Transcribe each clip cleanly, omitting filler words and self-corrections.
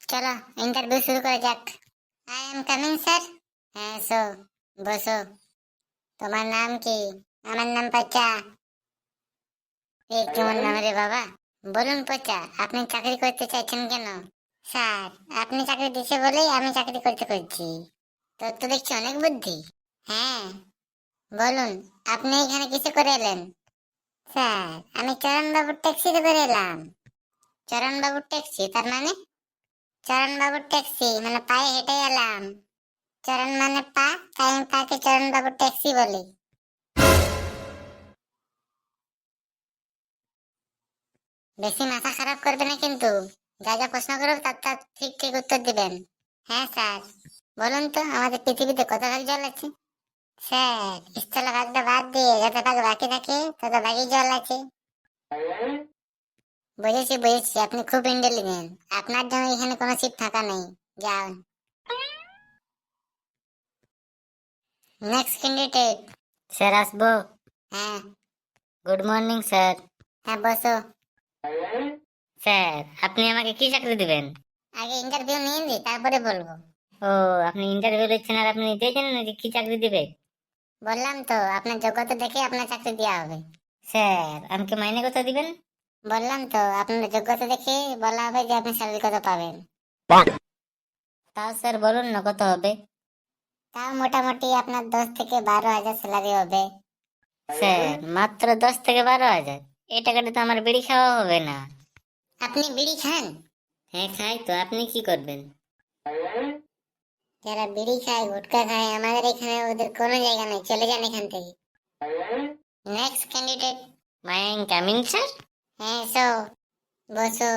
চলো ইন্টারভিউ শুরু করা যাক। I am coming sir. হ্যাঁ এসো, বসো। তোমার নাম কি? আমার নাম পচা। এ কেমন নাম রে বাবা? বলুন পচা, আপনি চাকরি করতে চাইছেন কেন? স্যার, আপনি চাকরি দিছে বলেই আমি চাকরি করতে করছি। তোর তো দেখছি অনেক বুদ্ধি। হ্যাঁ, বলুন আপনি এখানে কিসে করে এলেন? স্যার, আমি চরণবাবুর ট্যাক্সিতে করে এলাম। চরণবাবুর ট্যাক্সি তার মানে? চরণবাবুর ট্যাক্সি মানে পায়ে হেঁটে এলাম। চরণ মানে পা, তাই আমি পাকে চরণবাবুর ট্যাক্সি বলি। বেশি মাথা খারাপ করবে না কিন্তু। যা যা প্রশ্ন করো তার তার ঠিক ঠিক উত্তর দিবেন। হ্যাঁ স্যার। বলুন তো আমাদের পৃথিবীতে কত ভাগ জল আছে? স্যার, স্থল ভাগটা বাদ দিয়ে যত ভাগ বাকি থাকে তত ভাগই জল আছে। বুঝেছি বুঝেছি, আপনি খুব ইন্টেলিজেন্ট। আপনার জন্য এখানে কোনো সিট ফাঁকা নেই। যান। Next candidate. স্যার আসবো? হ্যাঁ। Good morning sir. হ্যাঁ বসো। স্যার, আপনি আমাকে কি চাকরি দিবেন? আগে ইন্টারভিউ নিয়ে নি, তারপরে বলবো। ও, আপনি ইন্টারভিউ দিচ্ছেন আর আপনি নিজেই জানেন না যে কি চাকরি দিবে? বললাম তো আপনার যোগ্যতা দেখে আপনার চাকরি দেওয়া হবে। স্যার, আমাকে মাইনে কত দিবেন? বললাম তো আপনার যোগ্যতা দেখে বলা হবে যে আপনি স্যালারি কত পাবেন। তাও স্যার বলুন না কত হবে? তাও মোটামুটি আপনার 10 থেকে 12 হাজার স্যালারি হবে। স্যার, মাত্র 10 থেকে 12 হাজার? এই টাকাটা তো আমার বিড়ি খাওয়া হবে না। আপনি বিড়ি খান? হ্যাঁ খাই তো, আপনি কি করবেন? যারা বিড়ি খায় গুটখা খায় আমাদের এখানে ওদের কোনো জায়গা নেই, চলে যান এখান থেকে। Next candidate. My am coming sir. হ্যাঁ এসো, বসো।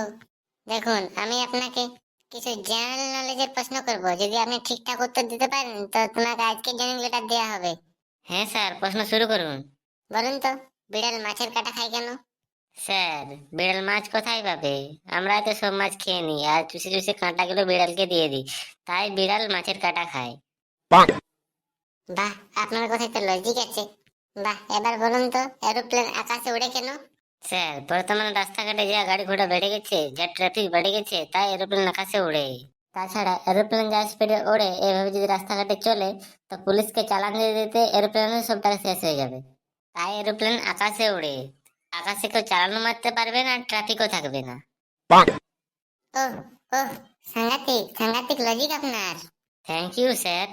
দেখুন আমি আপনাকে কিছু জেনারেল নলেজের প্রশ্ন করব, যদি আপনি ঠিকঠাক উত্তর দিতে পারেন তো তোমাকে আজকে জয়েনিং লেটার দেওয়া হবে। হ্যাঁ স্যার, প্রশ্ন শুরু করুন। বলুন তো বিড়াল মাছের কাঁটা খায় কেন? স্যার, বিড়াল মাছ কোথায় পাবে? আমরা তো সব মাছ খেয়ে নিই আর চুষে চুষে কাঁটাগুলো বিড়ালকে দিয়ে দিই, তাই বিড়াল মাছের কাঁটা খায়। বাহ, আপনার কথায় তো লজিক আছে। বাহ, এবার বলুন তো এরোপ্লেন আকাশে উড়ে কেন? স্যার, বর্তমানে রাস্তাঘাটে যা গাড়ি ঘোড়া বেড়ে গেছে, যা ট্রাফিক বেড়ে গেছে, তাই এরোপ্লেন আকাশে উড়ে। তাছাড়া এরোপ্লেন যা স্পিডে ওড়ে এভাবে যদি রাস্তাঘাটে চলে তো পুলিশকে চালান দিয়ে দিতে এরোপ্লেনের সব টাকা শেষ হয়ে যাবে। তাই এরোপ্লেন আকাশে উড়ে। আকাশে কেউ চালানো মারতে পারবে না, ট্রাফিকও থাকবে না। ওহ, ওহ, সাংঘাতিক সাংঘাতিক লজিক আপনার। Thank you sir.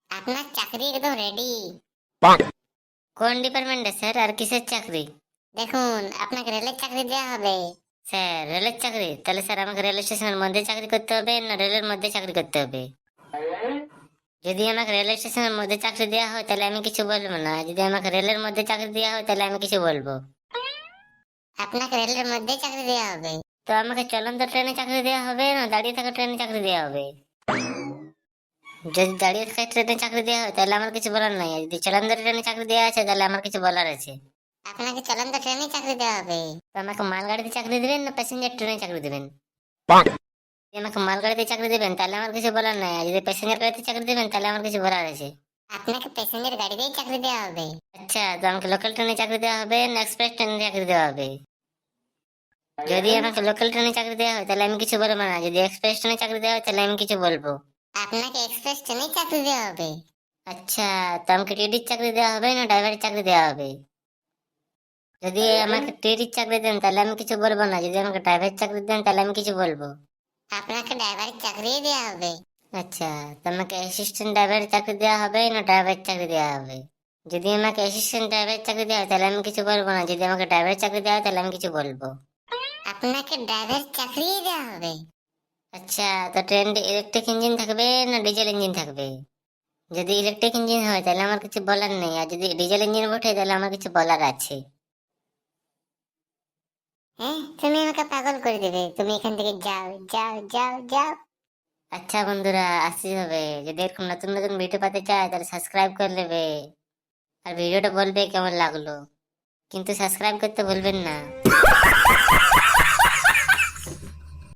আপনার চাকরি একদম রেডি। কোন ডিপার্টমেন্টে স্যার, আর কিসের চাকরি? দেখুন আপনাকে রেলের চাকরি দেওয়া হবে। স্যার, রেলের চাকরি? তাহলে স্যার আমাকে রেল স্টেশনের মধ্যে চাকরি করতে হবে না রেলের মধ্যে চাকরি করতে হবে? যদি আমাকে রেল স্টেশনের মধ্যে চাকরি দেওয়া হয় তাহলে আমি কিছু বলবো না, যদি আমাকে রেলের মধ্যে চাকরি দেওয়া হয় তাহলে আমি কিছু বলবো। আপনাকে রেলের মধ্যে চাকরি দেওয়া হবে। তো আমাকে চলন্ত ট্রেনে চাকরি দেওয়া হবে না দাঁড়িয়ে থাকা ট্রেনে চাকরি দেওয়া হবে? যদি দাঁড়িয়ে থাকা ট্রেনে চাকরি দেওয়া হয় তাহলে আমার কিছু বলার নাই, আর যদি চলন্ত ট্রেনে চাকরি দেওয়া আছে তাহলে আমার কিছু বলার আছে। আপনাকে চলন্ত ট্রেনে চাকরি দেওয়া হবে। তো আমাকে মালগাড়িতে চাকরি দিবেন না প্যাসেঞ্জার ট্রেনে চাকরি দিবেন? যদি আমাকে মালগাড়িতে চাকরি দিবেন তাহলে আমার কিছু বলার নাই, আর যদি প্যাসেঞ্জার গাড়িতে চাকরি দিবেন তাহলে আমার কিছু বলার আছে। আপনাকে প্যাসেঞ্জার গাড়িতেই চাকরি দেওয়া হবে। আচ্ছা, তো আমাকে লোকাল ট্রেনে চাকরি দেওয়া হবে না এক্সপ্রেস ট্রেনে চাকরি দেওয়া হবে? যদি আমাকে লোকাল ট্রেনে চাকরি দেওয়া হয় তাহলে আমি কিছু বলবো না, যদি এক্সপ্রেস ট্রেনে চাকরি দেওয়া হয় তাহলে আমি কিছু বলবো। আপনাকে এক্সপ্রেস ট্রেনে চাকরি দেওয়া হবে। আচ্ছা, তো আমাকে টিটির চাকরি দেওয়া হবে না ড্রাইভারের চাকরি দেওয়া হবে? যদি আমাকে টিটির চাকরি দেন তাহলে আমি কিছু বলবো না, যদি আমাকে ড্রাইভারের চাকরি দেন তাহলে আমি কিছু বলবো। আপনাকে ড্রাইভারের চাকরি দেওয়া হবে। আচ্ছা, তো আমাকে অ্যাসিস্ট্যান্ট ড্রাইভারের চাকরি দেওয়া হবে না ড্রাইভারের চাকরি দেওয়া হবে? যদি আমাকে অ্যাসিস্ট্যান্ট ড্রাইভারের চাকরি দেওয়া হয় তাহলে আমি কিছু বলবো না, যদি আমাকে ড্রাইভারের চাকরি দেওয়া হয় তাহলে আমি কিছু বলবো। আপনাকে ড্রাইভার চাকরি দেওয়া হবে। আচ্ছা, তো ট্রেনটি ইলেকট্রিক ইঞ্জিন থাকবে না ডিজেল ইঞ্জিন থাকবে? যদি ইলেকট্রিক ইঞ্জিন হয় তাহলে আমার কিছু বলার নেই, আর যদি ডিজেল ইঞ্জিন ওঠে তাহলে আমার কিছু বলার আছে। হ্যাঁ, তুমি আমাকে পাগল করে দেবে, তুমি এখান থেকে যাও যাও যাও যাও। আচ্ছা বন্ধুরা, আসতে হবে। যদি এরকম নতুন নতুন ভিডিও পেতে চায় তাহলে সাবস্ক্রাইব করে নেবে, আর ভিডিওটা বলবে কেমন লাগলো, কিন্তু সাবস্ক্রাইব করতে ভুলবেন না।